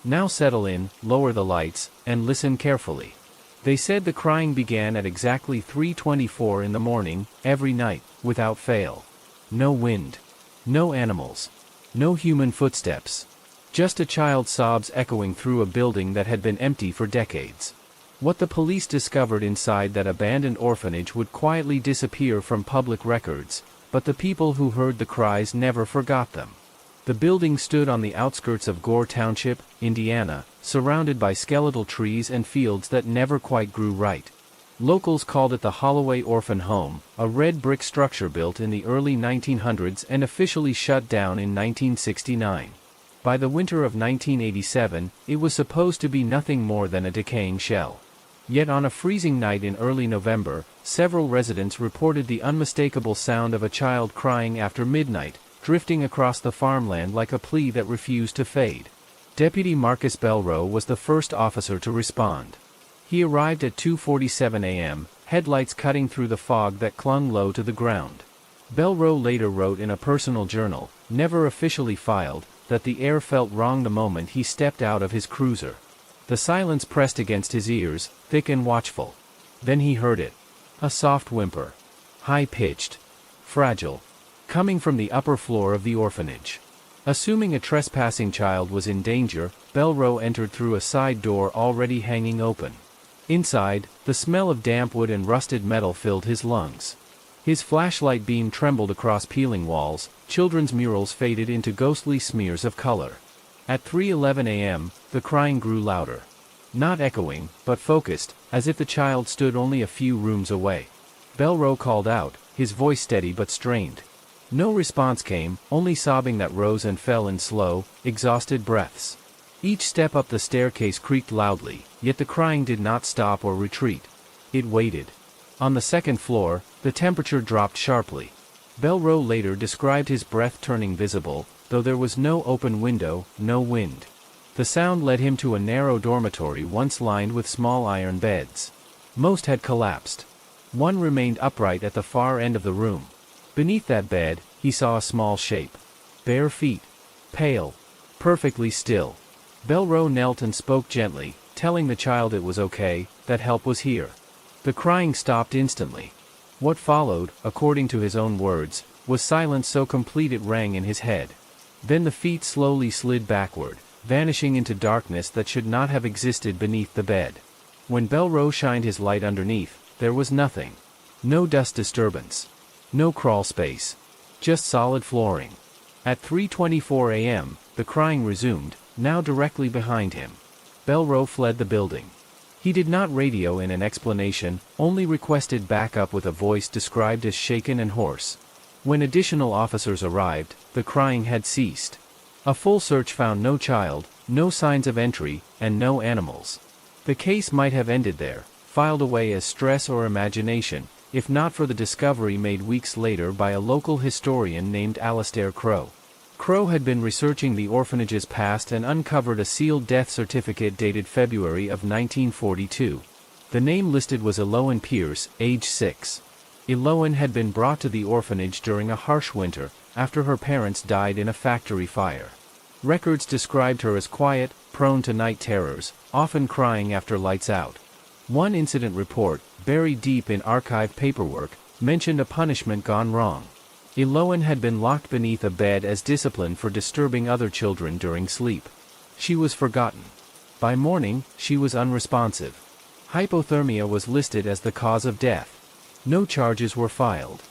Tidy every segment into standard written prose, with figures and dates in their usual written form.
Now settle in, lower the lights, and listen carefully. They said the crying began at exactly 3:24 in the morning, every night, without fail. No wind. No animals. No human footsteps. Just a child's sobs echoing through a building that had been empty for decades. What the police discovered inside that abandoned orphanage would quietly disappear from public records, but the people who heard the cries never forgot them. The building stood on the outskirts of Gore Township, Indiana, surrounded by skeletal trees and fields that never quite grew right. Locals called it the Holloway Orphan Home, a red brick structure built in the early 1900s and officially shut down in 1969. By the winter of 1987, it was supposed to be nothing more than a decaying shell. Yet on a freezing night in early November, several residents reported the unmistakable sound of a child crying after midnight, drifting across the farmland like a plea that refused to fade. Deputy Marcus Belrow was the first officer to respond. He arrived at 2:47 a.m., headlights cutting through the fog that clung low to the ground. Belrow later wrote in a personal journal, never officially filed, that the air felt wrong the moment he stepped out of his cruiser. The silence pressed against his ears, thick and watchful. Then he heard it. A soft whimper. High-pitched. Fragile. Coming from the upper floor of the orphanage. Assuming a trespassing child was in danger, Belrow entered through a side door already hanging open. Inside, the smell of damp wood and rusted metal filled his lungs. His flashlight beam trembled across peeling walls, children's murals faded into ghostly smears of color. At 3:11 a.m., the crying grew louder. Not echoing, but focused, as if the child stood only a few rooms away. Belrow called out, his voice steady but strained. No response came, only sobbing that rose and fell in slow, exhausted breaths. Each step up the staircase creaked loudly, yet the crying did not stop or retreat. It waited. On the second floor, the temperature dropped sharply. Belrow later described his breath turning visible, though there was no open window, no wind. The sound led him to a narrow dormitory once lined with small iron beds. Most had collapsed. One remained upright at the far end of the room. Beneath that bed, he saw a small shape. Bare feet. Pale. Perfectly still. Belrow knelt and spoke gently, telling the child it was okay, that help was here. The crying stopped instantly. What followed, according to his own words, was silence so complete it rang in his head. Then the feet slowly slid backward, vanishing into darkness that should not have existed beneath the bed. When Belrow shined his light underneath, there was nothing. No dust disturbance. No crawl space. Just solid flooring. At 3:24 a.m., the crying resumed, now directly behind him. Belrow fled the building. He did not radio in an explanation, only requested backup with a voice described as shaken and hoarse. When additional officers arrived, the crying had ceased. A full search found no child, no signs of entry, and no animals. The case might have ended there, filed away as stress or imagination, if not for the discovery made weeks later by a local historian named Alastair Crow. Crow had been researching the orphanage's past and uncovered a sealed death certificate dated February of 1942. The name listed was Eloan Pierce, age 6. Eloan had been brought to the orphanage during a harsh winter, after her parents died in a factory fire. Records described her as quiet, prone to night terrors, often crying after lights out. One incident report, buried deep in archived paperwork, mentioned a punishment gone wrong. Eloan had been locked beneath a bed as discipline for disturbing other children during sleep. She was forgotten. By morning, she was unresponsive. Hypothermia was listed as the cause of death. No charges were filed.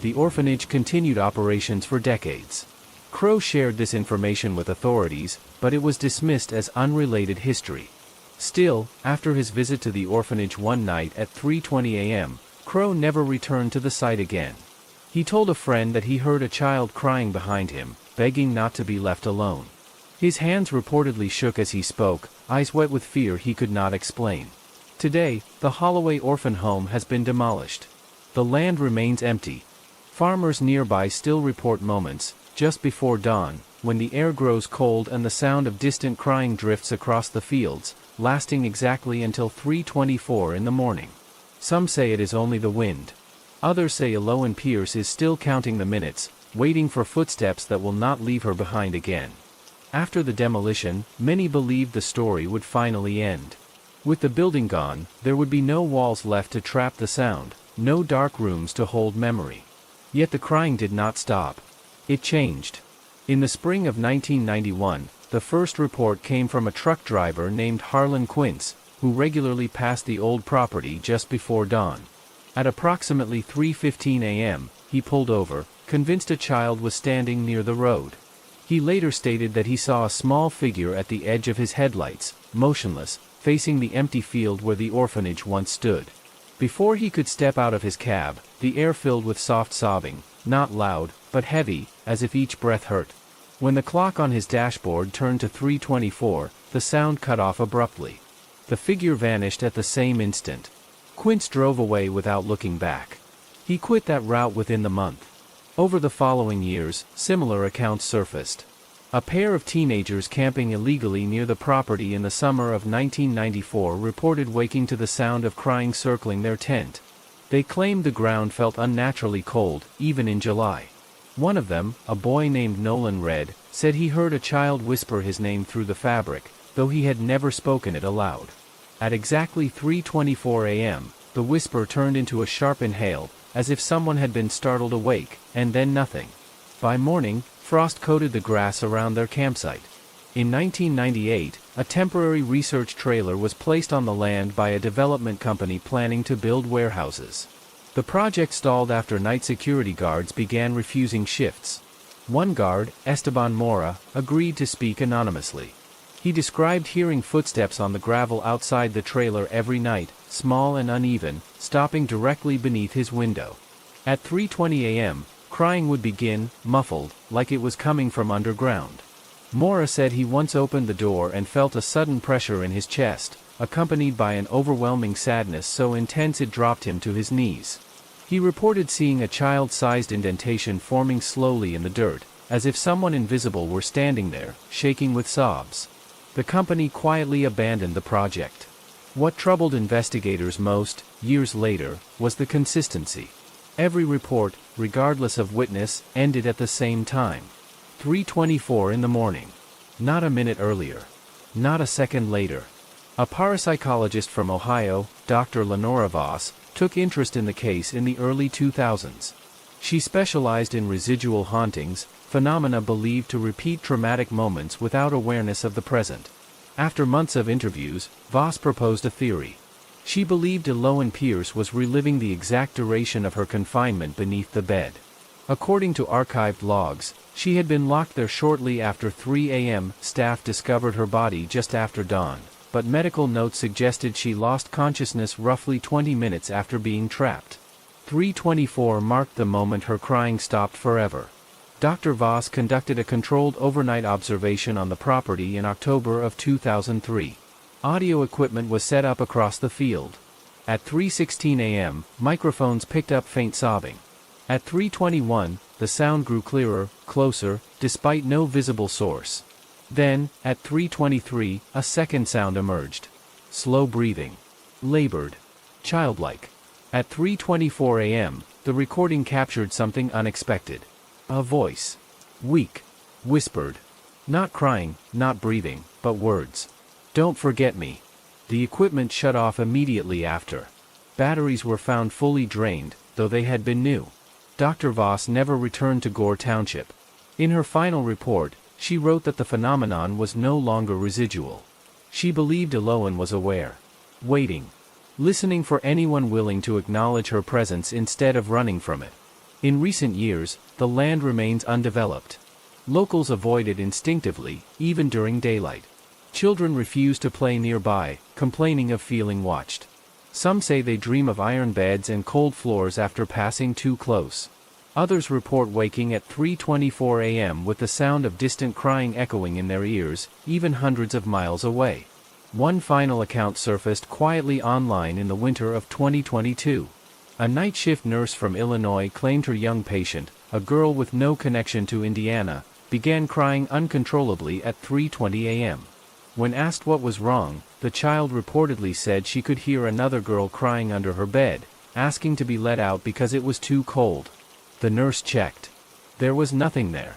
The orphanage continued operations for decades. Crow shared this information with authorities, but it was dismissed as unrelated history. Still, after his visit to the orphanage one night at 3:20 a.m., Crow never returned to the site again. He told a friend that he heard a child crying behind him, begging not to be left alone. His hands reportedly shook as he spoke, eyes wet with fear he could not explain. Today, the Holloway Orphan Home has been demolished. The land remains empty. Farmers nearby still report moments, just before dawn, when the air grows cold and the sound of distant crying drifts across the fields, lasting exactly until 3:24 in the morning. Some say it is only the wind. Others say Eloan Pierce is still counting the minutes, waiting for footsteps that will not leave her behind again. After the demolition, many believed the story would finally end. With the building gone, there would be no walls left to trap the sound, no dark rooms to hold memory. Yet the crying did not stop. It changed. In the spring of 1991, the first report came from a truck driver named Harlan Quince, who regularly passed the old property just before dawn. At approximately 3:15 a.m., he pulled over, convinced a child was standing near the road. He later stated that he saw a small figure at the edge of his headlights, motionless, facing the empty field where the orphanage once stood. Before he could step out of his cab, the air filled with soft sobbing, not loud, but heavy, as if each breath hurt. When the clock on his dashboard turned to 3:24, the sound cut off abruptly. The figure vanished at the same instant. Quince drove away without looking back. He quit that route within the month. Over the following years, similar accounts surfaced. A pair of teenagers camping illegally near the property in the summer of 1994 reported waking to the sound of crying circling their tent. They claimed the ground felt unnaturally cold, even in July. One of them, a boy named Nolan Red, said he heard a child whisper his name through the fabric, though he had never spoken it aloud. At exactly 3:24 a.m., the whisper turned into a sharp inhale, as if someone had been startled awake, and then nothing. By morning, frost coated the grass around their campsite. In 1998, a temporary research trailer was placed on the land by a development company planning to build warehouses. The project stalled after night security guards began refusing shifts. One guard, Esteban Mora, agreed to speak anonymously. He described hearing footsteps on the gravel outside the trailer every night, small and uneven, stopping directly beneath his window. At 3:20 a.m., crying would begin, muffled, like it was coming from underground. Mora said he once opened the door and felt a sudden pressure in his chest, accompanied by an overwhelming sadness so intense it dropped him to his knees. He reported seeing a child-sized indentation forming slowly in the dirt, as if someone invisible were standing there, shaking with sobs. The company quietly abandoned the project. What troubled investigators most, years later, was the consistency. Every report, regardless of witness, ended at the same time. 3:24 in the morning. Not a minute earlier. Not a second later. A parapsychologist from Ohio, Dr. Lenora Voss, took interest in the case in the early 2000s. She specialized in residual hauntings, phenomena believed to repeat traumatic moments without awareness of the present. After months of interviews, Voss proposed a theory. She believed Eloan Pierce was reliving the exact duration of her confinement beneath the bed. According to archived logs, she had been locked there shortly after 3 a.m. Staff discovered her body just after dawn, but medical notes suggested she lost consciousness roughly 20 minutes after being trapped. 3:24 marked the moment her crying stopped forever. Dr. Voss conducted a controlled overnight observation on the property in October of 2003. Audio equipment was set up across the field. At 3:16 a.m., microphones picked up faint sobbing. At 3:21, the sound grew clearer, closer, despite no visible source. Then, at 3:23, a second sound emerged. Slow breathing. Labored. Childlike. At 3:24 a.m., the recording captured something unexpected. A voice. Weak. Whispered. Not crying, not breathing, but words. "Don't forget me." The equipment shut off immediately after. Batteries were found fully drained, though they had been new. Dr. Voss never returned to Gore Township. In her final report, she wrote that the phenomenon was no longer residual. She believed Eloan was aware. Waiting. Listening for anyone willing to acknowledge her presence instead of running from it. In recent years, the land remains undeveloped. Locals avoid it instinctively, even during daylight. Children refuse to play nearby, complaining of feeling watched. Some say they dream of iron beds and cold floors after passing too close. Others report waking at 3:24 a.m. with the sound of distant crying echoing in their ears, even hundreds of miles away. One final account surfaced quietly online in the winter of 2022. A night shift nurse from Illinois claimed her young patient, a girl with no connection to Indiana, began crying uncontrollably at 3:20 a.m. When asked what was wrong, the child reportedly said she could hear another girl crying under her bed, asking to be let out because it was too cold. The nurse checked. There was nothing there.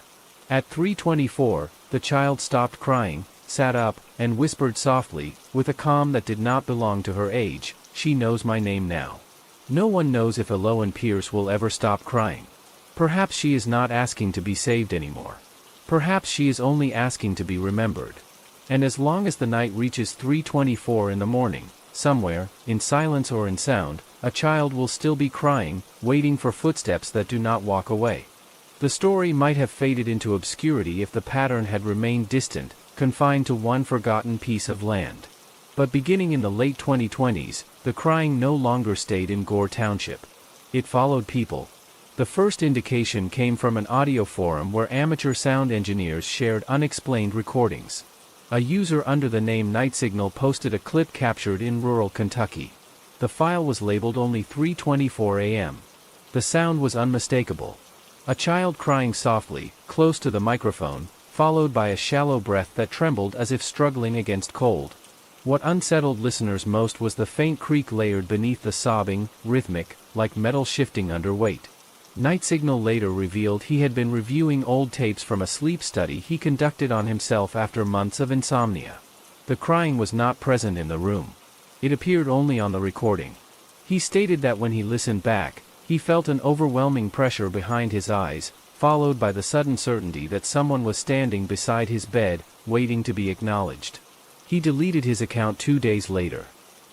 At 3:24, the child stopped crying, sat up, and whispered softly, with a calm that did not belong to her age, "She knows my name now." No one knows if Eloan Pierce will ever stop crying. Perhaps she is not asking to be saved anymore. Perhaps she is only asking to be remembered. And as long as the night reaches 3:24 in the morning, somewhere, in silence or in sound, a child will still be crying, waiting for footsteps that do not walk away. The story might have faded into obscurity if the pattern had remained distant, confined to one forgotten piece of land. But beginning in the late 2020s, the crying no longer stayed in Gore Township. It followed people. The first indication came from an audio forum where amateur sound engineers shared unexplained recordings. A user under the name Night Signal posted a clip captured in rural Kentucky. The file was labeled only 3:24 a.m. The sound was unmistakable. A child crying softly, close to the microphone, followed by a shallow breath that trembled as if struggling against cold. What unsettled listeners most was the faint creak layered beneath the sobbing, rhythmic, like metal shifting under weight. Night Signal later revealed he had been reviewing old tapes from a sleep study he conducted on himself after months of insomnia. The crying was not present in the room. It appeared only on the recording. He stated that when he listened back, he felt an overwhelming pressure behind his eyes, followed by the sudden certainty that someone was standing beside his bed, waiting to be acknowledged. He deleted his account 2 days later.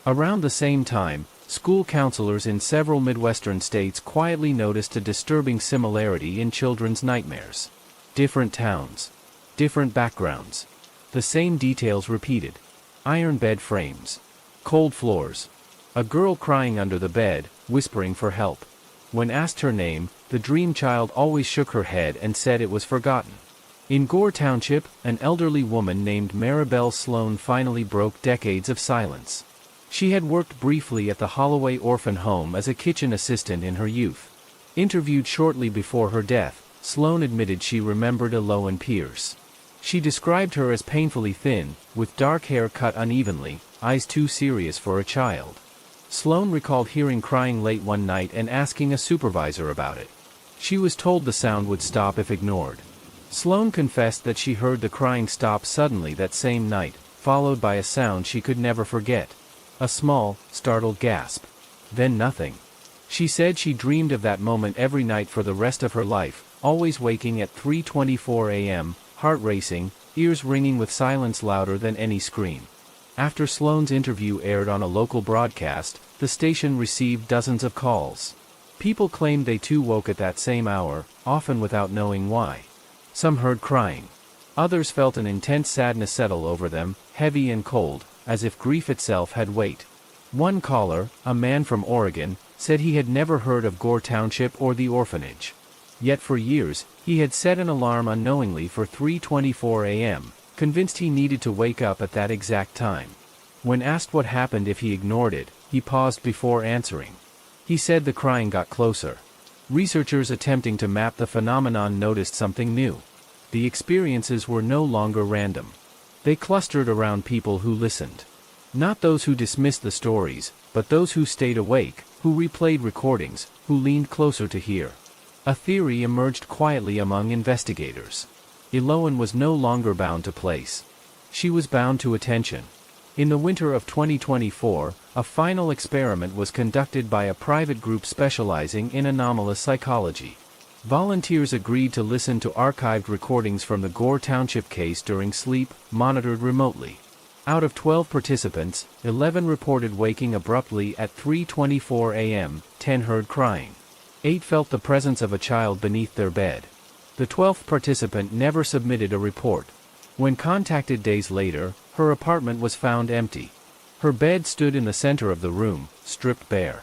Around the same time, school counselors in several Midwestern states quietly noticed a disturbing similarity in children's nightmares. Different towns. Different backgrounds. The same details repeated. Iron bed frames. Cold floors. A girl crying under the bed, whispering for help. When asked her name, the dream child always shook her head and said it was forgotten. In Gore Township, an elderly woman named Maribel Sloan finally broke decades of silence. She had worked briefly at the Holloway Orphan Home as a kitchen assistant in her youth. Interviewed shortly before her death, Sloan admitted she remembered Eloan Pierce. She described her as painfully thin, with dark hair cut unevenly, eyes too serious for a child. Sloan recalled hearing crying late one night and asking a supervisor about it. She was told the sound would stop if ignored. Sloan confessed that she heard the crying stop suddenly that same night, followed by a sound she could never forget. A small, startled gasp. Then nothing. She said she dreamed of that moment every night for the rest of her life, always waking at 3:24 a.m., heart racing, ears ringing with silence louder than any scream. After Sloan's interview aired on a local broadcast, the station received dozens of calls. People claimed they too woke at that same hour, often without knowing why. Some heard crying. Others felt an intense sadness settle over them, heavy and cold, as if grief itself had weight. One caller, a man from Oregon, said he had never heard of Gore Township or the orphanage. Yet for years, he had set an alarm unknowingly for 3:24 a.m., convinced he needed to wake up at that exact time. When asked what happened if he ignored it, he paused before answering. He said the crying got closer. Researchers attempting to map the phenomenon noticed something new. The experiences were no longer random. They clustered around people who listened. Not those who dismissed the stories, but those who stayed awake, who replayed recordings, who leaned closer to hear. A theory emerged quietly among investigators. Eloan was no longer bound to place. She was bound to attention. In the winter of 2024, a final experiment was conducted by a private group specializing in anomalous psychology. Volunteers agreed to listen to archived recordings from the Gore Township case during sleep, monitored remotely. Out of 12 participants, 11 reported waking abruptly at 3:24 a.m., 10 heard crying. 8 felt the presence of a child beneath their bed. The 12th participant never submitted a report. When contacted days later, her apartment was found empty. Her bed stood in the center of the room, stripped bare.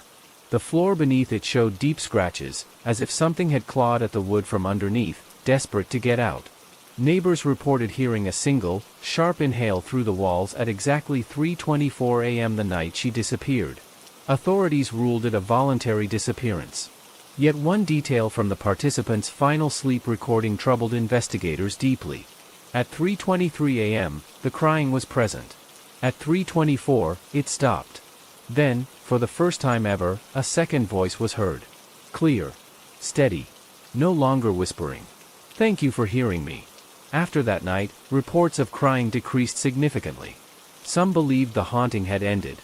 The floor beneath it showed deep scratches, as if something had clawed at the wood from underneath, desperate to get out. Neighbors reported hearing a single, sharp inhale through the walls at exactly 3:24 a.m. the night she disappeared. Authorities ruled it a voluntary disappearance. Yet one detail from the participants' final sleep recording troubled investigators deeply. At 3:23 a.m., the crying was present. At 3:24, it stopped. Then, for the first time ever, a second voice was heard. Clear. Steady. No longer whispering. "Thank you for hearing me. After that night, reports of crying decreased significantly. Some believed the haunting had ended.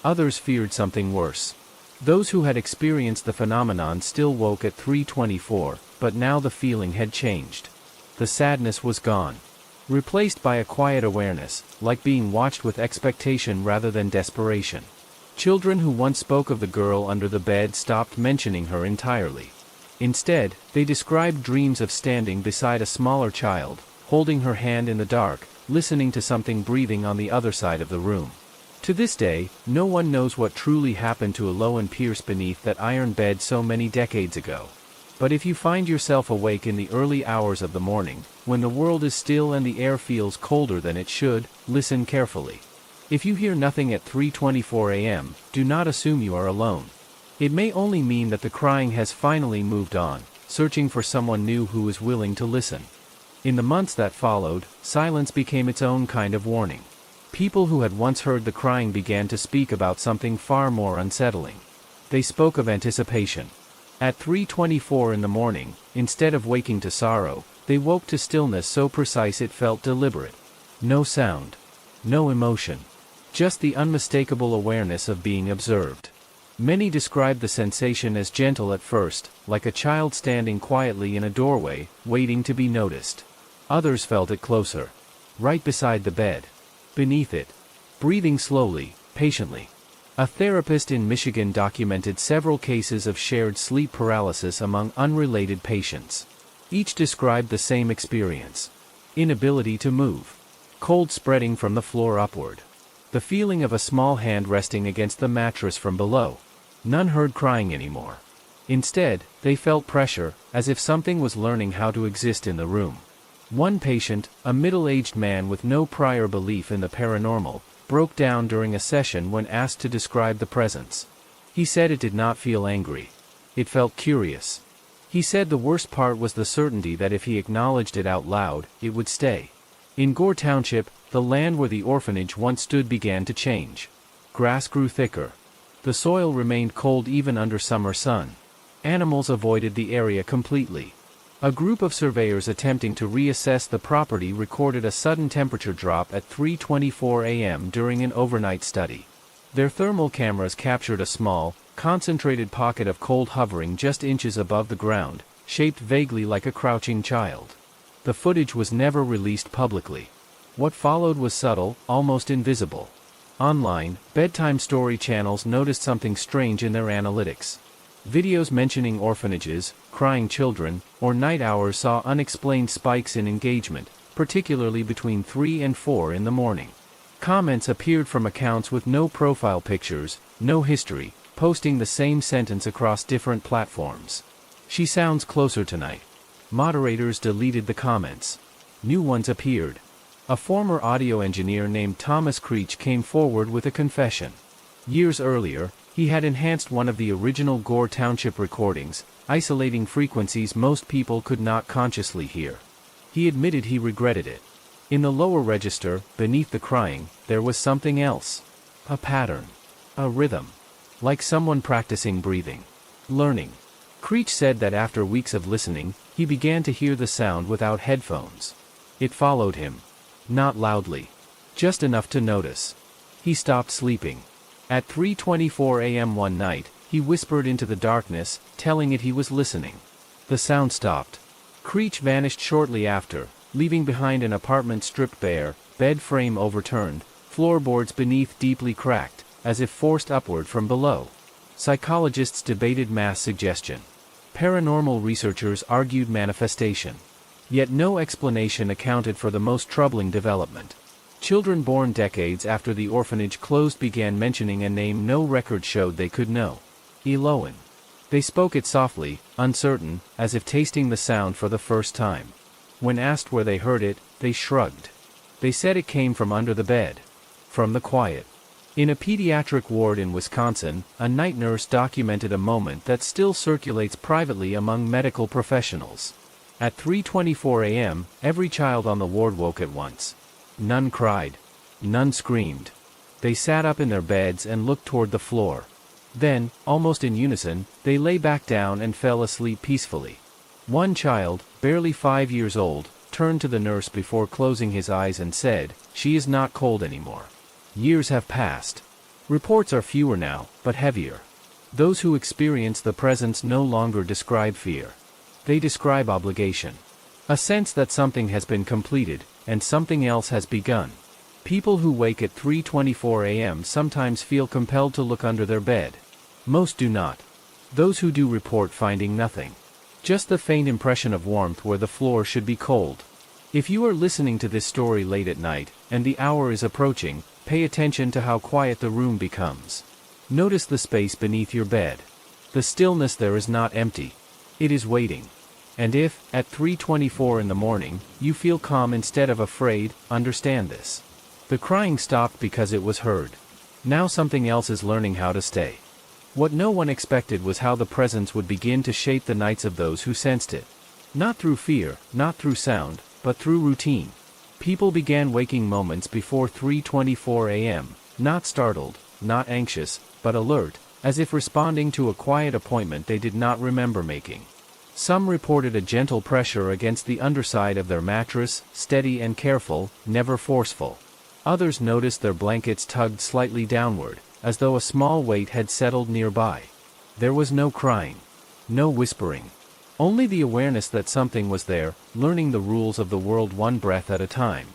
Others feared something worse. Those who had experienced the phenomenon still woke at 3:24, but now the feeling had changed. The sadness was gone, replaced by a quiet awareness, like being watched with expectation rather than desperation. Children who once spoke of the girl under the bed stopped mentioning her entirely. Instead, they described dreams of standing beside a smaller child, holding her hand in the dark, listening to something breathing on the other side of the room. To this day, no one knows what truly happened to Aloan Pierce beneath that iron bed so many decades ago. But if you find yourself awake in the early hours of the morning, when the world is still and the air feels colder than it should, listen carefully. If you hear nothing at 3:24 a.m., do not assume you are alone. It may only mean that the crying has finally moved on, searching for someone new who is willing to listen. In the months that followed, silence became its own kind of warning. People who had once heard the crying began to speak about something far more unsettling. They spoke of anticipation. At 3:24 in the morning, instead of waking to sorrow, they woke to stillness so precise it felt deliberate. No sound. No emotion. Just the unmistakable awareness of being observed. Many described the sensation as gentle at first, like a child standing quietly in a doorway, waiting to be noticed. Others felt it closer. Right beside the bed. Beneath it. Breathing slowly, patiently. A therapist in Michigan documented several cases of shared sleep paralysis among unrelated patients. Each described the same experience. Inability to move. Cold spreading from the floor upward. The feeling of a small hand resting against the mattress from below. None heard crying anymore. Instead, they felt pressure, as if something was learning how to exist in the room. One patient, a middle-aged man with no prior belief in the paranormal, broke down during a session when asked to describe the presence. He said it did not feel angry. It felt curious. He said the worst part was the certainty that if he acknowledged it out loud, it would stay. In Gore Township, the land where the orphanage once stood began to change. Grass grew thicker. The soil remained cold even under summer sun. Animals avoided the area completely. A group of surveyors attempting to reassess the property recorded a sudden temperature drop at 3:24 a.m. during an overnight study. Their thermal cameras captured a small, concentrated pocket of cold hovering just inches above the ground, shaped vaguely like a crouching child. The footage was never released publicly. What followed was subtle, almost invisible. Online, bedtime story channels noticed something strange in their analytics. Videos mentioning orphanages, crying children, or night hours saw unexplained spikes in engagement, particularly between 3 and 4 in the morning. Comments appeared from accounts with no profile pictures, no history, posting the same sentence across different platforms. "She sounds closer tonight." Moderators deleted the comments. New ones appeared. A former audio engineer named Thomas Creech came forward with a confession. Years earlier, he had enhanced one of the original Gore Township recordings, isolating frequencies most people could not consciously hear. He admitted he regretted it. In the lower register, beneath the crying, there was something else. A pattern. A rhythm. Like someone practicing breathing. Learning. Creech said that after weeks of listening, he began to hear the sound without headphones. It followed him. Not loudly. Just enough to notice. He stopped sleeping. At 3:24 a.m. one night, he whispered into the darkness, telling it he was listening. The sound stopped. Creech vanished shortly after, leaving behind an apartment stripped bare, bed frame overturned, floorboards beneath deeply cracked, as if forced upward from below. Psychologists debated mass suggestion. Paranormal researchers argued manifestation. Yet no explanation accounted for the most troubling development. Children born decades after the orphanage closed began mentioning a name no record showed they could know. Eloan. They spoke it softly, uncertain, as if tasting the sound for the first time. When asked where they heard it, they shrugged. They said it came from under the bed. From the quiet. In a pediatric ward in Wisconsin, a night nurse documented a moment that still circulates privately among medical professionals. At 3:24 a.m., every child on the ward woke at once. None cried. None screamed. They sat up in their beds and looked toward the floor. Then, almost in unison, they lay back down and fell asleep peacefully. One child, barely 5 years old, turned to the nurse before closing his eyes and said, "She is not cold anymore." Years have passed. Reports are fewer now, but heavier. Those who experience the presence no longer describe fear. They describe obligation. A sense that something has been completed, and something else has begun. People who wake at 3:24 a.m. sometimes feel compelled to look under their bed. Most do not. Those who do report finding nothing. Just the faint impression of warmth where the floor should be cold. If you are listening to this story late at night, and the hour is approaching, pay attention to how quiet the room becomes. Notice the space beneath your bed. The stillness there is not empty. It is waiting. And if, at 3:24 in the morning, you feel calm instead of afraid, understand this. The crying stopped because it was heard. Now something else is learning how to stay. What no one expected was how the presence would begin to shape the nights of those who sensed it. Not through fear, not through sound, but through routine. People began waking moments before 3:24 a.m., not startled, not anxious, but alert, as if responding to a quiet appointment they did not remember making. Some reported a gentle pressure against the underside of their mattress, steady and careful, never forceful. Others noticed their blankets tugged slightly downward, as though a small weight had settled nearby. There was no crying. No whispering. Only the awareness that something was there, learning the rules of the world one breath at a time.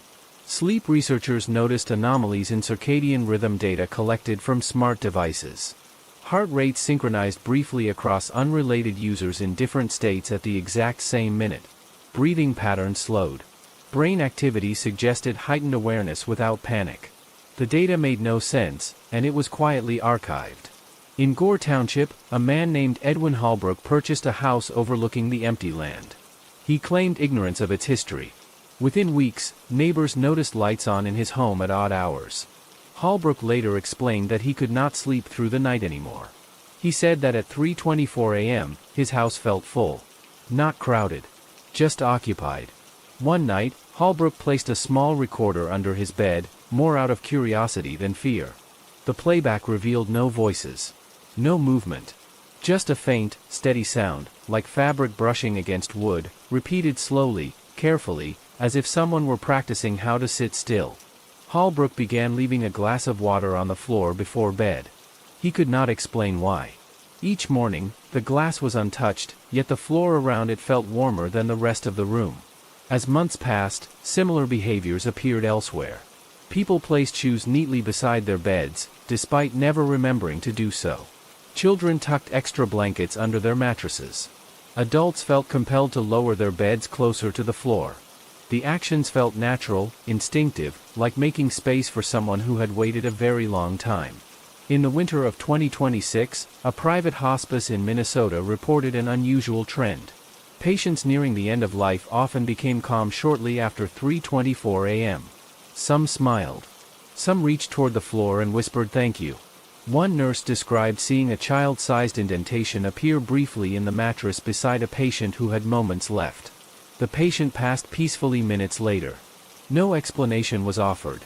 Sleep researchers noticed anomalies in circadian rhythm data collected from smart devices. Heart rates synchronized briefly across unrelated users in different states at the exact same minute. Breathing patterns slowed. Brain activity suggested heightened awareness without panic. The data made no sense, and it was quietly archived. In Gore Township, a man named Edwin Holbrook purchased a house overlooking the empty land. He claimed ignorance of its history. Within weeks, neighbors noticed lights on in his home at odd hours. Holbrook later explained that he could not sleep through the night anymore. He said that at 3:24 a.m., his house felt full. Not crowded. Just occupied. One night, Holbrook placed a small recorder under his bed, more out of curiosity than fear. The playback revealed no voices. No movement. Just a faint, steady sound, like fabric brushing against wood, repeated slowly, carefully, as if someone were practicing how to sit still. Holbrook began leaving a glass of water on the floor before bed. He could not explain why. Each morning, the glass was untouched, yet the floor around it felt warmer than the rest of the room. As months passed, similar behaviors appeared elsewhere. People placed shoes neatly beside their beds, despite never remembering to do so. Children tucked extra blankets under their mattresses. Adults felt compelled to lower their beds closer to the floor. The actions felt natural, instinctive, like making space for someone who had waited a very long time. In the winter of 2026, a private hospice in Minnesota reported an unusual trend. Patients nearing the end of life often became calm shortly after 3:24 a.m. Some smiled. Some reached toward the floor and whispered thank you. One nurse described seeing a child-sized indentation appear briefly in the mattress beside a patient who had moments left. The patient passed peacefully minutes later. No explanation was offered.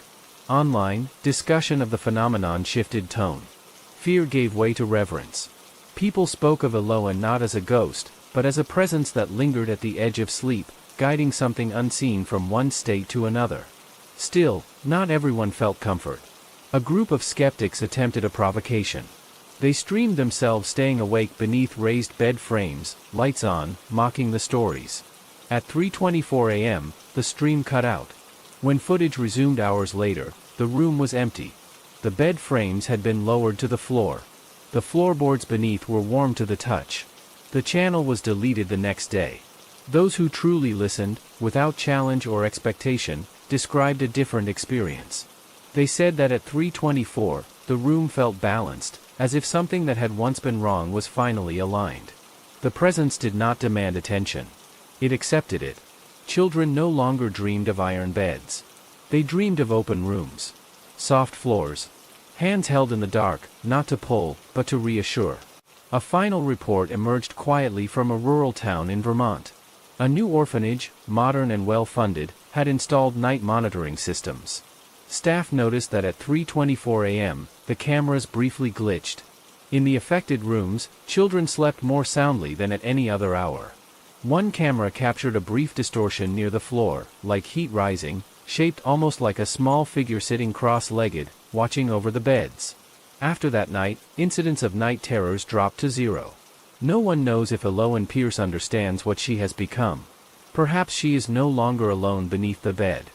Online, discussion of the phenomenon shifted tone. Fear gave way to reverence. People spoke of Eloah not as a ghost, but as a presence that lingered at the edge of sleep, guiding something unseen from one state to another. Still, not everyone felt comfort. A group of skeptics attempted a provocation. They streamed themselves staying awake beneath raised bed frames, lights on, mocking the stories. At 3:24 a.m., the stream cut out. When footage resumed hours later, the room was empty. The bed frames had been lowered to the floor. The floorboards beneath were warm to the touch. The channel was deleted the next day. Those who truly listened, without challenge or expectation, described a different experience. They said that at 3:24, the room felt balanced, as if something that had once been wrong was finally aligned. The presence did not demand attention. It accepted it. Children no longer dreamed of iron beds. They dreamed of open rooms. Soft floors. Hands held in the dark, not to pull, but to reassure. A final report emerged quietly from a rural town in Vermont. A new orphanage, modern and well-funded, had installed night monitoring systems. Staff noticed that at 3:24 a.m., the cameras briefly glitched. In the affected rooms, children slept more soundly than at any other hour. One camera captured a brief distortion near the floor, like heat rising, shaped almost like a small figure sitting cross-legged, watching over the beds. After that night, incidents of night terrors dropped to zero. No one knows if Eloane Pierce understands what she has become. Perhaps she is no longer alone beneath the bed.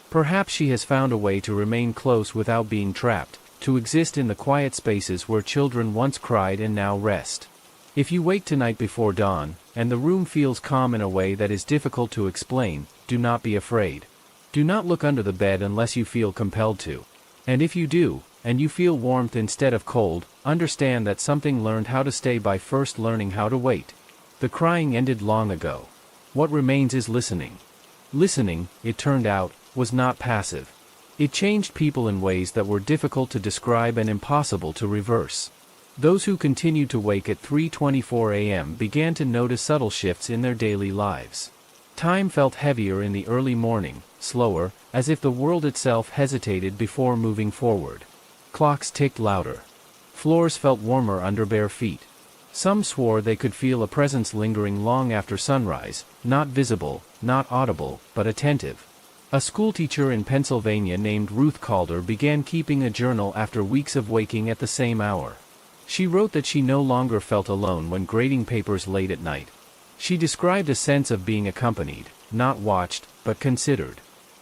Perhaps she has found a way to remain close without being trapped, to exist in the quiet spaces where children once cried and now rest. If you wake tonight before dawn, and the room feels calm in a way that is difficult to explain, do not be afraid. Do not look under the bed unless you feel compelled to. And if you do, and you feel warmth instead of cold, understand that something learned how to stay by first learning how to wait. The crying ended long ago. What remains is listening. Listening, it turned out, was not passive. It changed people in ways that were difficult to describe and impossible to reverse. Those who continued to wake at 3:24 a.m. began to notice subtle shifts in their daily lives. Time felt heavier in the early morning, slower, as if the world itself hesitated before moving forward. Clocks ticked louder. Floors felt warmer under bare feet. Some swore they could feel a presence lingering long after sunrise, not visible, not audible, but attentive. A schoolteacher in Pennsylvania named Ruth Calder began keeping a journal after weeks of waking at the same hour. She wrote that she no longer felt alone when grading papers late at night. She described a sense of being accompanied, not watched, but considered.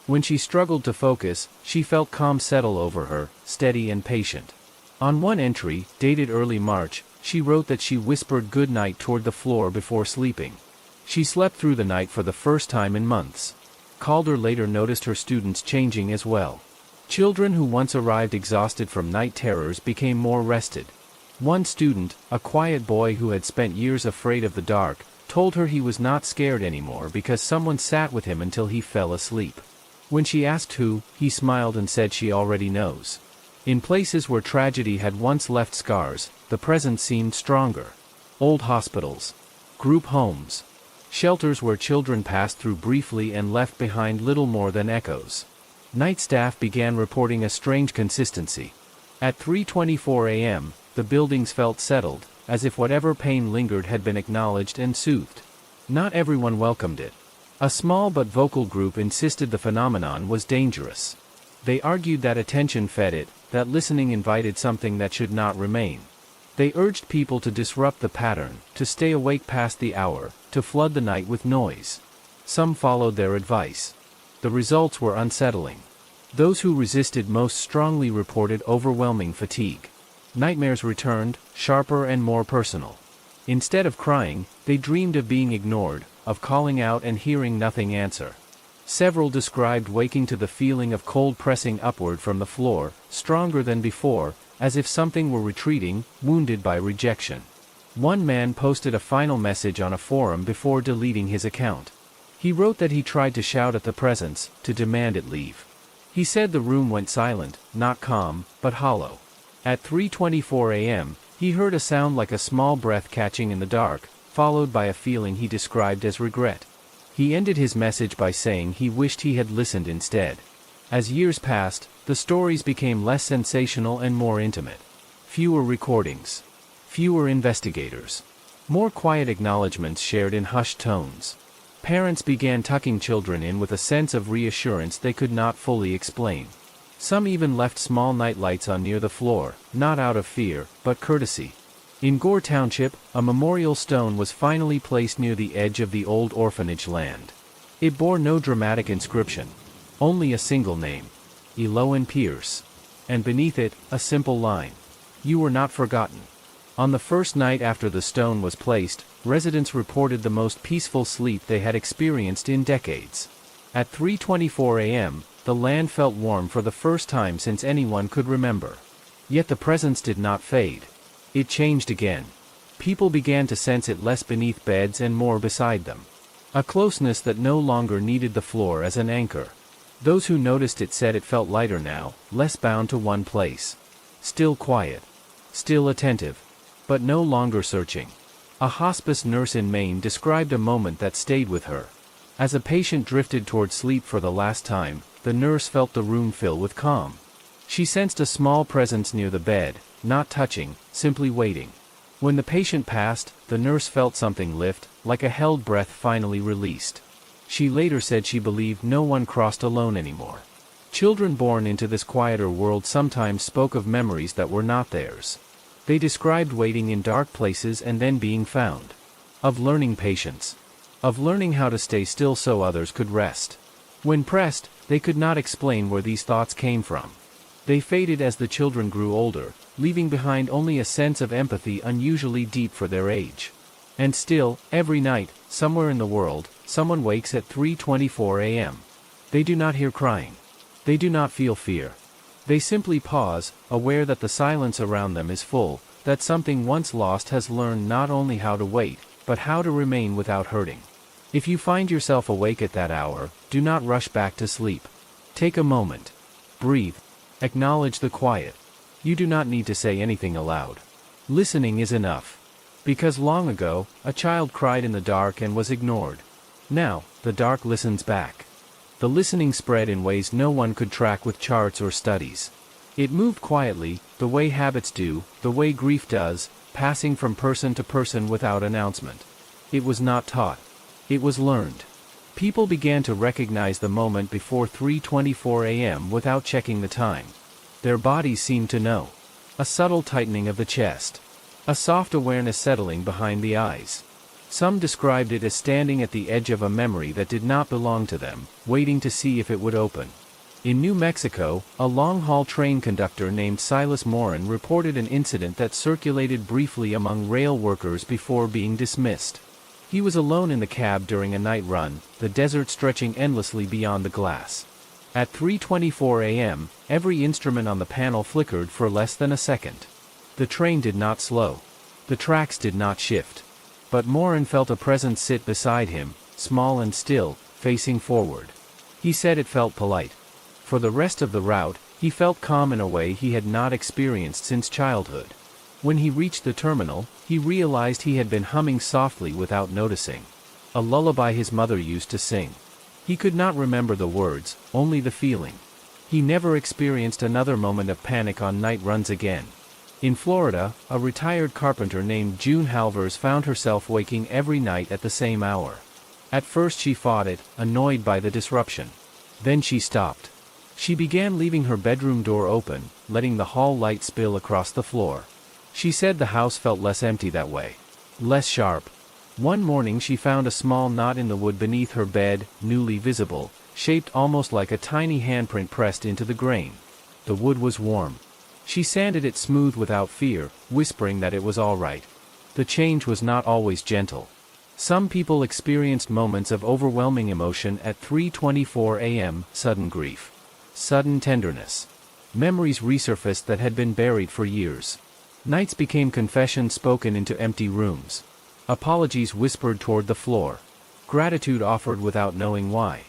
When she struggled to focus, she felt calm settle over her, steady and patient. On one entry, dated early March, she wrote that she whispered good night toward the floor before sleeping. She slept through the night for the first time in months. Calder later noticed her students changing as well. Children who once arrived exhausted from night terrors became more rested. One student, a quiet boy who had spent years afraid of the dark, told her he was not scared anymore because someone sat with him until he fell asleep. When she asked who, he smiled and said she already knows. In places where tragedy had once left scars, the present seemed stronger. Old hospitals, group homes, shelters where children passed through briefly and left behind little more than echoes. Night staff began reporting a strange consistency. At 3:24 a.m., the buildings felt settled, as if whatever pain lingered had been acknowledged and soothed. Not everyone welcomed it. A small but vocal group insisted the phenomenon was dangerous. They argued that attention fed it, that listening invited something that should not remain. They urged people to disrupt the pattern, to stay awake past the hour, to flood the night with noise. Some followed their advice. The results were unsettling. Those who resisted most strongly reported overwhelming fatigue. Nightmares returned, sharper and more personal. Instead of crying, they dreamed of being ignored, of calling out and hearing nothing answer. Several described waking to the feeling of cold pressing upward from the floor, stronger than before, as if something were retreating, wounded by rejection. One man posted a final message on a forum before deleting his account. He wrote that he tried to shout at the presence, to demand it leave. He said the room went silent, not calm, but hollow. At 3:24 a.m., he heard a sound like a small breath catching in the dark, followed by a feeling he described as regret. He ended his message by saying he wished he had listened instead. As years passed, the stories became less sensational and more intimate. Fewer recordings. Fewer investigators. More quiet acknowledgments shared in hushed tones. Parents began tucking children in with a sense of reassurance they could not fully explain. Some even left small night lights on near the floor, not out of fear, but courtesy. In Gore Township, a memorial stone was finally placed near the edge of the old orphanage land. It bore no dramatic inscription. Only a single name. Eloane Pierce. And beneath it, a simple line. You were not forgotten. On the first night after the stone was placed, residents reported the most peaceful sleep they had experienced in decades. At 3:24 a.m., the land felt warm for the first time since anyone could remember. Yet the presence did not fade. It changed again. People began to sense it less beneath beds and more beside them. A closeness that no longer needed the floor as an anchor. Those who noticed it said it felt lighter now, less bound to one place. Still quiet. Still attentive. But no longer searching. A hospice nurse in Maine described a moment that stayed with her. As a patient drifted toward sleep for the last time, the nurse felt the room fill with calm. She sensed a small presence near the bed, not touching, simply waiting. When the patient passed, the nurse felt something lift, like a held breath finally released. She later said she believed no one crossed alone anymore. Children born into this quieter world sometimes spoke of memories that were not theirs. They described waiting in dark places and then being found. Of learning patience. Of learning how to stay still so others could rest. When pressed, they could not explain where these thoughts came from. They faded as the children grew older, leaving behind only a sense of empathy unusually deep for their age. And still, every night, somewhere in the world, someone wakes at 3:24 a.m. They do not hear crying. They do not feel fear. They simply pause, aware that the silence around them is full, that something once lost has learned not only how to wait, but how to remain without hurting. If you find yourself awake at that hour, do not rush back to sleep. Take a moment. Breathe. Acknowledge the quiet. You do not need to say anything aloud. Listening is enough. Because long ago, a child cried in the dark and was ignored. Now, the dark listens back. The listening spread in ways no one could track with charts or studies. It moved quietly, the way habits do, the way grief does, passing from person to person without announcement. It was not taught. It was learned. People began to recognize the moment before 3:24 a.m. without checking the time. Their bodies seemed to know. A subtle tightening of the chest. A soft awareness settling behind the eyes. Some described it as standing at the edge of a memory that did not belong to them, waiting to see if it would open. In New Mexico, a long-haul train conductor named Silas Morin reported an incident that circulated briefly among rail workers before being dismissed. He was alone in the cab during a night run, the desert stretching endlessly beyond the glass. At 3:24 a.m., every instrument on the panel flickered for less than a second. The train did not slow. The tracks did not shift. But Morin felt a presence sit beside him, small and still, facing forward. He said it felt polite. For the rest of the route, he felt calm in a way he had not experienced since childhood. When he reached the terminal, he realized he had been humming softly without noticing. A lullaby his mother used to sing. He could not remember the words, only the feeling. He never experienced another moment of panic on night runs again. In Florida, a retired carpenter named June Halvers found herself waking every night at the same hour. At first she fought it, annoyed by the disruption. Then she stopped. She began leaving her bedroom door open, letting the hall light spill across the floor. She said the house felt less empty that way. Less sharp. One morning she found a small knot in the wood beneath her bed, newly visible, shaped almost like a tiny handprint pressed into the grain. The wood was warm. She sanded it smooth without fear, whispering that it was all right. The change was not always gentle. Some people experienced moments of overwhelming emotion at 3:24 a.m., sudden grief. Sudden tenderness. Memories resurfaced that had been buried for years. Nights became confessions spoken into empty rooms. Apologies whispered toward the floor. Gratitude offered without knowing why.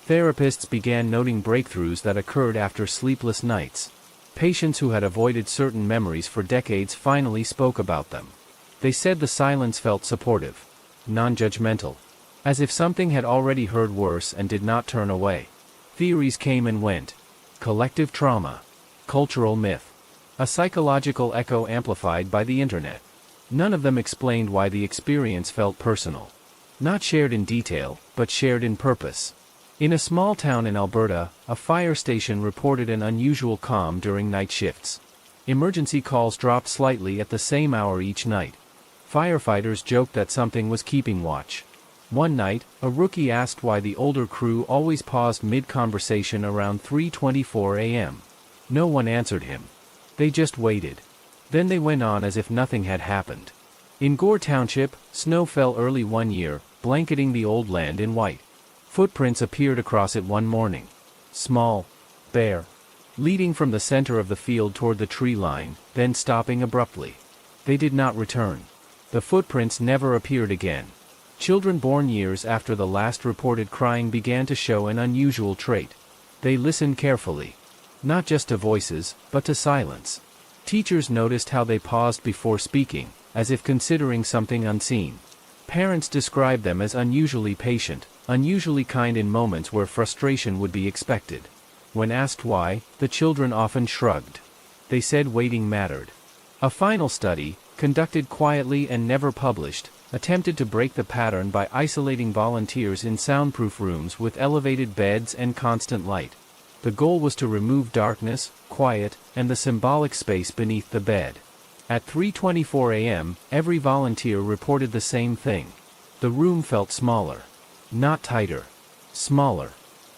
Therapists began noting breakthroughs that occurred after sleepless nights. Patients who had avoided certain memories for decades finally spoke about them. They said the silence felt supportive. Non-judgmental. As if something had already heard worse and did not turn away. Theories came and went. Collective trauma. Cultural myth. A psychological echo amplified by the internet. None of them explained why the experience felt personal. Not shared in detail, but shared in purpose. In a small town in Alberta, a fire station reported an unusual calm during night shifts. Emergency calls dropped slightly at the same hour each night. Firefighters joked that something was keeping watch. One night, a rookie asked why the older crew always paused mid-conversation around 3:24 a.m. No one answered him. They just waited. Then they went on as if nothing had happened. In Gore Township, snow fell early one year, blanketing the old land in white. Footprints appeared across it one morning. Small. Bare. Leading from the center of the field toward the tree line, then stopping abruptly. They did not return. The footprints never appeared again. Children born years after the last reported crying began to show an unusual trait. They listened carefully. Not just to voices, but to silence. Teachers noticed how they paused before speaking, as if considering something unseen. Parents described them as unusually patient, unusually kind in moments where frustration would be expected. When asked why, the children often shrugged. They said waiting mattered. A final study, conducted quietly and never published, attempted to break the pattern by isolating volunteers in soundproof rooms with elevated beds and constant light. The goal was to remove darkness, quiet, and the symbolic space beneath the bed. At 3:24 a.m., every volunteer reported the same thing. The room felt smaller. Not tighter. Smaller.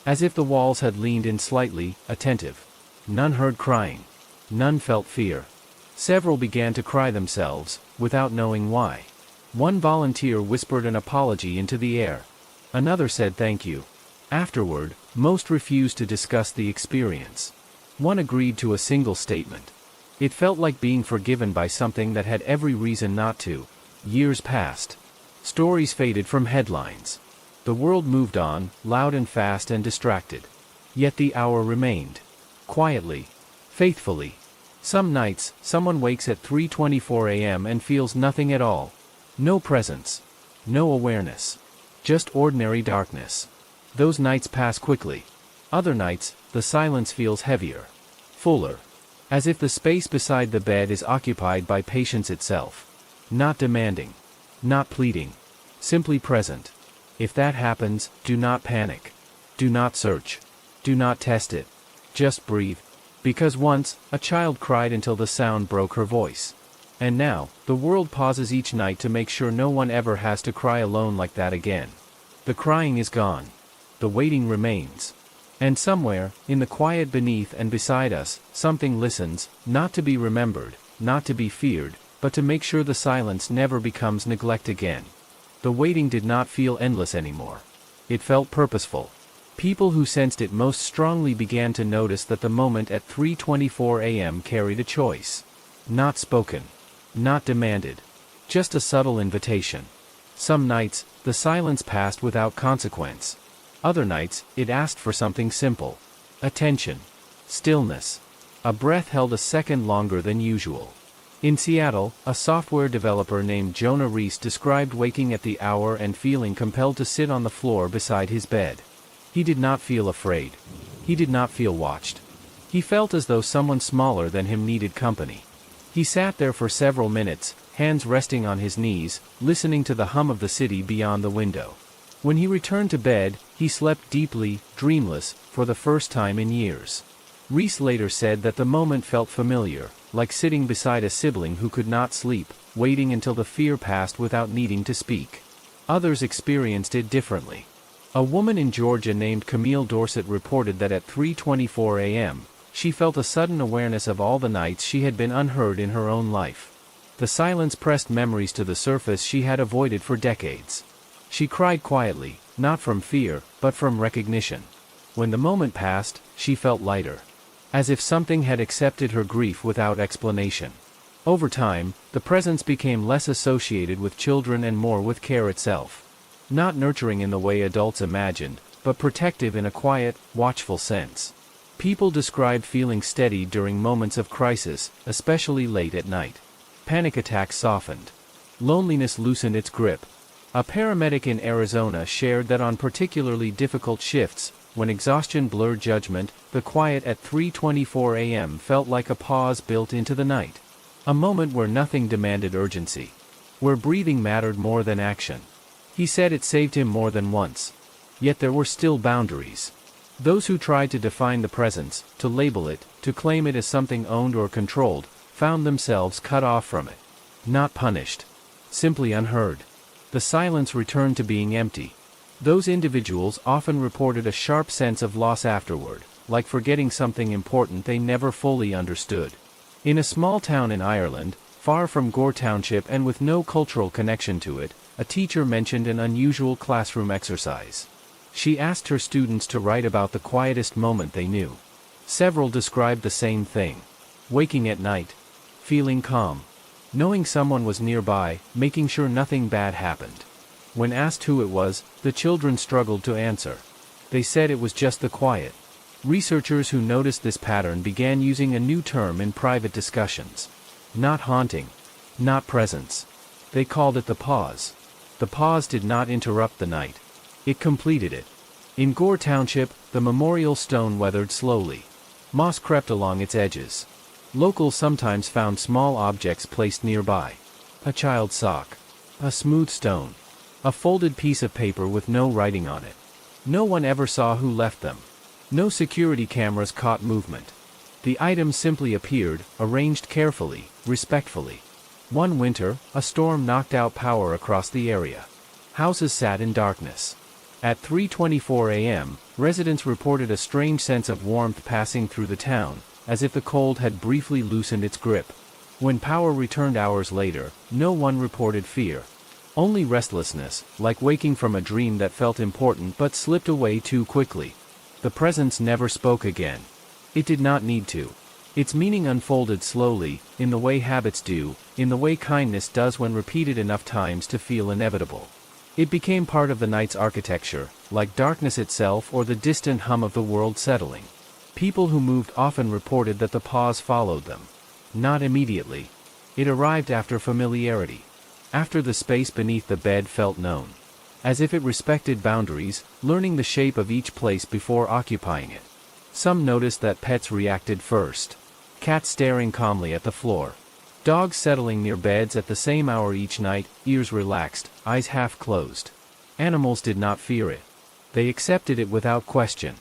As if the walls had leaned in slightly, attentive. None heard crying. None felt fear. Several began to cry themselves, without knowing why. One volunteer whispered an apology into the air. Another said thank you. Afterward, most refused to discuss the experience. One agreed to a single statement. It felt like being forgiven by something that had every reason not to. Years passed. Stories faded from headlines. The world moved on, loud and fast and distracted. Yet the hour remained. Quietly. Faithfully. Some nights, someone wakes at 3:24 a.m. and feels nothing at all. No presence. No awareness. Just ordinary darkness. Those nights pass quickly. Other nights, the silence feels heavier. Fuller. As if the space beside the bed is occupied by patience itself. Not demanding. Not pleading. Simply present. If that happens, do not panic. Do not search. Do not test it. Just breathe. Because once, a child cried until the sound broke her voice. And now, the world pauses each night to make sure no one ever has to cry alone like that again. The crying is gone. The waiting remains. And somewhere, in the quiet beneath and beside us, something listens, not to be remembered, not to be feared, but to make sure the silence never becomes neglect again. The waiting did not feel endless anymore. It felt purposeful. People who sensed it most strongly began to notice that the moment at 3:24 a.m. carried a choice. Not spoken. Not demanded. Just a subtle invitation. Some nights, the silence passed without consequence. Other nights, it asked for something simple. Attention. Stillness. A breath held a second longer than usual. In Seattle, a software developer named Jonah Reese described waking at the hour and feeling compelled to sit on the floor beside his bed. He did not feel afraid. He did not feel watched. He felt as though someone smaller than him needed company. He sat there for several minutes, hands resting on his knees, listening to the hum of the city beyond the window. When he returned to bed, he slept deeply, dreamless, for the first time in years. Reese later said that the moment felt familiar, like sitting beside a sibling who could not sleep, waiting until the fear passed without needing to speak. Others experienced it differently. A woman in Georgia named Camille Dorset reported that at 3:24 a.m., she felt a sudden awareness of all the nights she had been unheard in her own life. The silence pressed memories to the surface she had avoided for decades. She cried quietly, not from fear, but from recognition. When the moment passed, she felt lighter. As if something had accepted her grief without explanation. Over time, the presence became less associated with children and more with care itself. Not nurturing in the way adults imagined, but protective in a quiet, watchful sense. People described feeling steady during moments of crisis, especially late at night. Panic attacks softened. Loneliness loosened its grip. A paramedic in Arizona shared that on particularly difficult shifts, when exhaustion blurred judgment, the quiet at 3:24 a.m. felt like a pause built into the night. A moment where nothing demanded urgency. Where breathing mattered more than action. He said it saved him more than once. Yet there were still boundaries. Those who tried to define the presence, to label it, to claim it as something owned or controlled, found themselves cut off from it. Not punished. Simply unheard. The silence returned to being empty. Those individuals often reported a sharp sense of loss afterward, like forgetting something important they never fully understood. In a small town in Ireland, far from Gore Township and with no cultural connection to it, a teacher mentioned an unusual classroom exercise. She asked her students to write about the quietest moment they knew. Several described the same thing. Waking at night. Feeling calm. Knowing someone was nearby, making sure nothing bad happened. When asked who it was, the children struggled to answer. They said it was just the quiet. Researchers who noticed this pattern began using a new term in private discussions. Not haunting. Not presence. They called it the pause. The pause did not interrupt the night. It completed it. In Gore Township, the memorial stone weathered slowly. Moss crept along its edges. Locals sometimes found small objects placed nearby. A child's sock. A smooth stone. A folded piece of paper with no writing on it. No one ever saw who left them. No security cameras caught movement. The items simply appeared, arranged carefully, respectfully. One winter, a storm knocked out power across the area. Houses sat in darkness. At 3:24 a.m., residents reported a strange sense of warmth passing through the town, as if the cold had briefly loosened its grip. When power returned hours later, no one reported fear. Only restlessness, like waking from a dream that felt important but slipped away too quickly. The presence never spoke again. It did not need to. Its meaning unfolded slowly, in the way habits do, in the way kindness does when repeated enough times to feel inevitable. It became part of the night's architecture, like darkness itself or the distant hum of the world settling. People who moved often reported that the pause followed them. Not immediately. It arrived after familiarity. After the space beneath the bed felt known. As if it respected boundaries, learning the shape of each place before occupying it. Some noticed that pets reacted first. Cats staring calmly at the floor. Dogs settling near beds at the same hour each night, ears relaxed, eyes half closed. Animals did not fear it. They accepted it without question.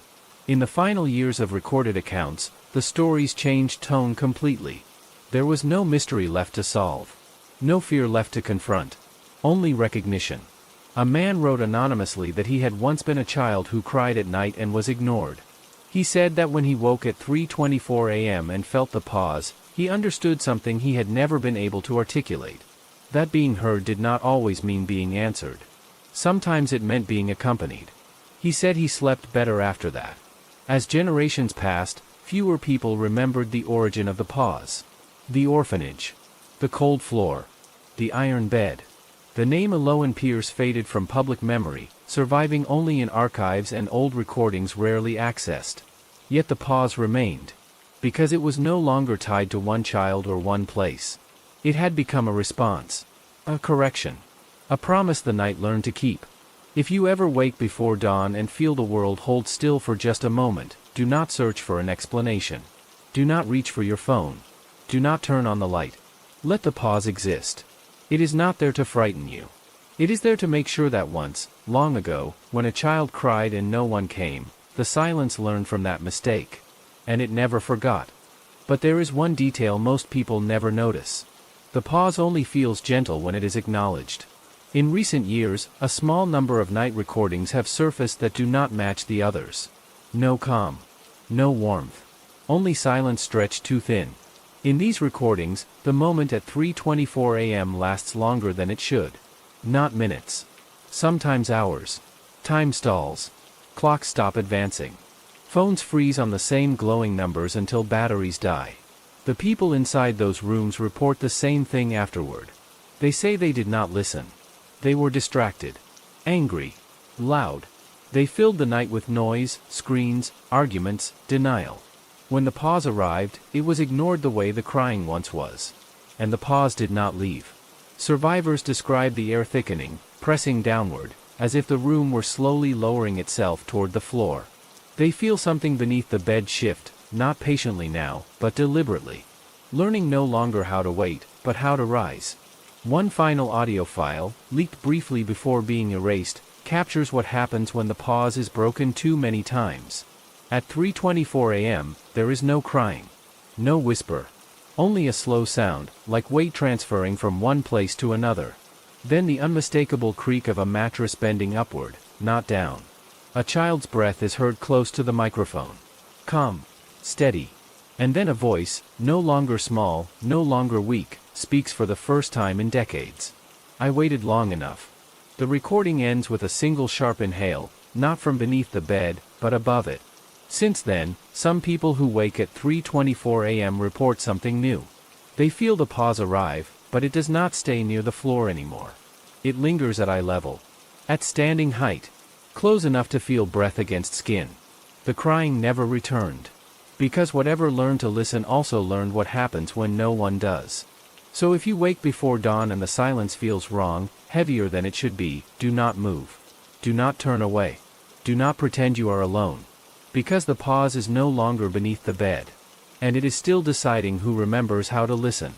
In the final years of recorded accounts, the stories changed tone completely. There was no mystery left to solve. No fear left to confront. Only recognition. A man wrote anonymously that he had once been a child who cried at night and was ignored. He said that when he woke at 3:24 a.m. and felt the pause, he understood something he had never been able to articulate. That being heard did not always mean being answered. Sometimes it meant being accompanied. He said he slept better after that. As generations passed, fewer people remembered the origin of the pause. The orphanage. The cold floor. The iron bed. The name alone appears faded from public memory, surviving only in archives and old recordings rarely accessed. Yet the pause remained. Because it was no longer tied to one child or one place. It had become a response. A correction. A promise the night learned to keep. If you ever wake before dawn and feel the world hold still for just a moment, do not search for an explanation. Do not reach for your phone. Do not turn on the light. Let the pause exist. It is not there to frighten you. It is there to make sure that once, long ago, when a child cried and no one came, the silence learned from that mistake. And it never forgot. But there is one detail most people never notice. The pause only feels gentle when it is acknowledged. In recent years, a small number of night recordings have surfaced that do not match the others. No calm. No warmth. Only silence stretched too thin. In these recordings, the moment at 3:24 a.m. lasts longer than it should. Not minutes. Sometimes hours. Time stalls. Clocks stop advancing. Phones freeze on the same glowing numbers until batteries die. The people inside those rooms report the same thing afterward. They say they did not listen. They were distracted. Angry. Loud. They filled the night with noise, screens, arguments, denial. When the pause arrived, it was ignored the way the crying once was. And the pause did not leave. Survivors describe the air thickening, pressing downward, as if the room were slowly lowering itself toward the floor. They feel something beneath the bed shift, not patiently now, but deliberately. Learning no longer how to wait, but how to rise. One final audio file, leaked briefly before being erased, captures what happens when the pause is broken too many times. At 3:24 a.m., there is no crying. No whisper. Only a slow sound, like weight transferring from one place to another. Then the unmistakable creak of a mattress bending upward, not down. A child's breath is heard close to the microphone. Calm. Steady. And then a voice, no longer small, no longer weak, speaks for the first time in decades. I waited long enough. The recording ends with a single sharp inhale, not from beneath the bed, but above it. Since then, some people who wake at 3:24 a.m. report something new. They feel the pause arrive, but it does not stay near the floor anymore. It lingers at eye level. At standing height. Close enough to feel breath against skin. The crying never returned. Because whatever learned to listen also learned what happens when no one does. So if you wake before dawn and the silence feels wrong, heavier than it should be, do not move. Do not turn away. Do not pretend you are alone. Because the pause is no longer beneath the bed. And it is still deciding who remembers how to listen.